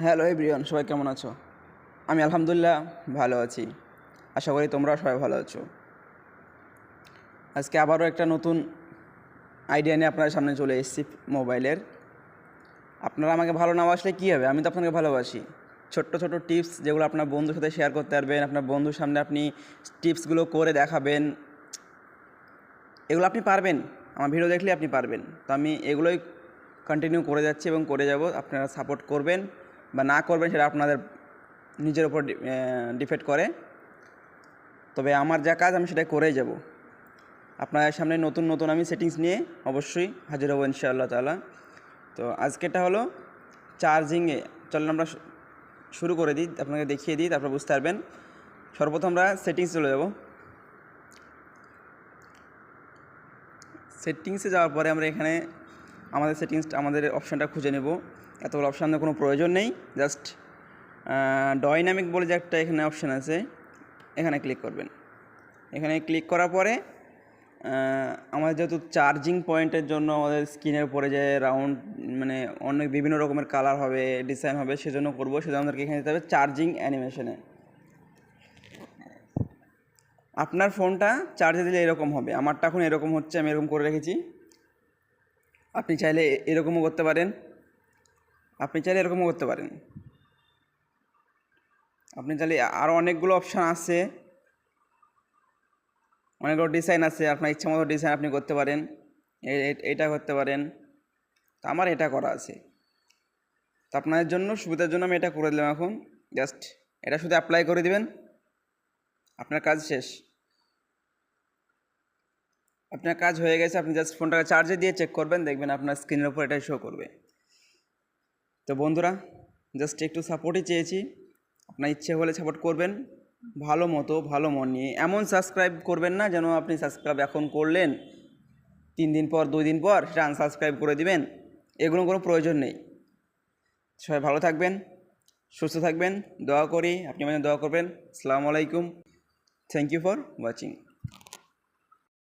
Hello everyone, সবাই কেমন আছো? আমি আলহামদুলিল্লাহ ভালো আছি। আশা করি তোমরা সবাই ভালো আছো। আজকে আবারও একটা নতুন আইডিয়া নিয়ে আপনাদের সামনে চলে এসেছি মোবাইলের। আপনারা আমাকে ভালো না বাসলে কী হবে? আমি তো আপনাকে ভালোবাসি। ছোট্ট ছোট্ট টিপস যেগুলো আপনার বন্ধুর সাথে শেয়ার করতে পারবেন, আপনার বন্ধুর সামনে আপনি টিপসগুলো করে দেখাবেন, এগুলো আপনি পারবেন। আমার ভিডিও দেখলে আপনি পারবেন। তো আমি এগুলোই কন্টিনিউ করে যাচ্ছি এবং করে যাব। আপনারা সাপোর্ট করবেন বা না করবেন সেটা আপনাদের নিজের উপর ডিপেন্ড করে। তবে আমার যা কাজ আমি সেটা করেই যাব। আপনাদের সামনে নতুন নতুন আমি সেটিংস নিয়ে অবশ্যই হাজির হব ইনশাআল্লাহ তাআলা। তো আজকেটা হলো চার্জিংয়ে। চলেন আমরা শুরু করে দিই, আপনাকে দেখিয়ে দিই, তারপর বুঝতে পারবেন। সর্বপ্রথম আমরা সেটিংস চলে যাব। সেটিংসে যাওয়ার পরে আমরা এখানে আমাদের অপশানটা খুঁজে নেব। এতগুলো অপশানের কোনো প্রয়োজন নেই, জাস্ট ডাইনামিক বলে যে একটা এখানে অপশান আছে, এখানে ক্লিক করবেন। এখানে ক্লিক করার পরে আমাদের যেহেতু চার্জিং পয়েন্টের জন্য আমাদের স্ক্রিনের উপরে যে রাউন্ড মানে অনেক বিভিন্ন রকমের কালার হবে, ডিজাইন হবে, সেজন্য আমাদেরকে এখানে যেতে হবে চার্জিং অ্যানিমেশনে। আপনার ফোনটা চার্জে দিলে এরকম হবে। আমারটা এখন এরকম হচ্ছে, আমি এরকম করে রেখেছি। আপনি চাইলে এরকমও করতে পারেন, আপনি চাইলে আরও অনেকগুলো অপশান আছে, অনেকগুলো ডিজাইন আছে। আপনার ইচ্ছা মতো ডিজাইন আপনি করতে পারেন, এটা করতে পারেন। তো আমার এটা করা আছে। তো আপনাদের জন্য সুবিধার জন্য আমি এটা করে দিলাম। এখন জাস্ট এটা শুধু অ্যাপ্লাই করে দিবেন, আপনার কাজ শেষ। আপনার কাজ হয়ে গেছে। আপনি জাস্ট ফোনটাকে চার্জে দিয়ে চেক করবেন, দেখবেন আপনার স্ক্রিনের উপর এটাই শো করবে। তো বন্ধুরা, জাস্ট একটু সাপোর্টই চেয়েছি। আপনার ইচ্ছে হলে সাপোর্ট করবেন ভালো মতো, ভালো মন নিয়ে। এমন সাবস্ক্রাইব করবেন না যেন আপনি সাবস্ক্রাইব এখন করলেন, 3 দিন পর 2 দিন পর সেটা আনসাবস্ক্রাইব করে দিবেন। এগুলো কোনো প্রয়োজন নেই। সবাই ভালো থাকবেন, সুস্থ থাকবেন, দোয়া করি আপনি আমাদের দোয়া করবেন। আসসালামু আলাইকুম। Thank you for watching.